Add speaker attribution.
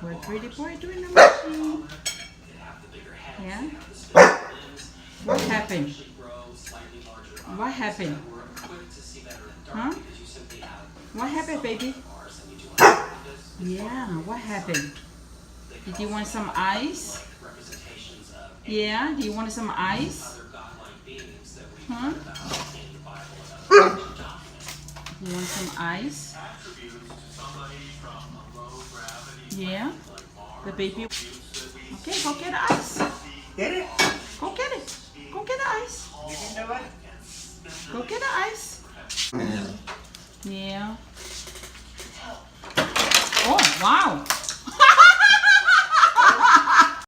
Speaker 1: What pretty boy doing the machine? Yeah? What happened? What happened? Huh? What happened, baby? Yeah, what happened? Did you want some ice? Yeah, do you want some ice? Huh? You want some ice? Yeah? The baby? Okay, go get the ice.
Speaker 2: Get it?
Speaker 1: Go get it. Go get the ice.
Speaker 2: You didn't know it?
Speaker 1: Go get the ice. Yeah. Oh, wow.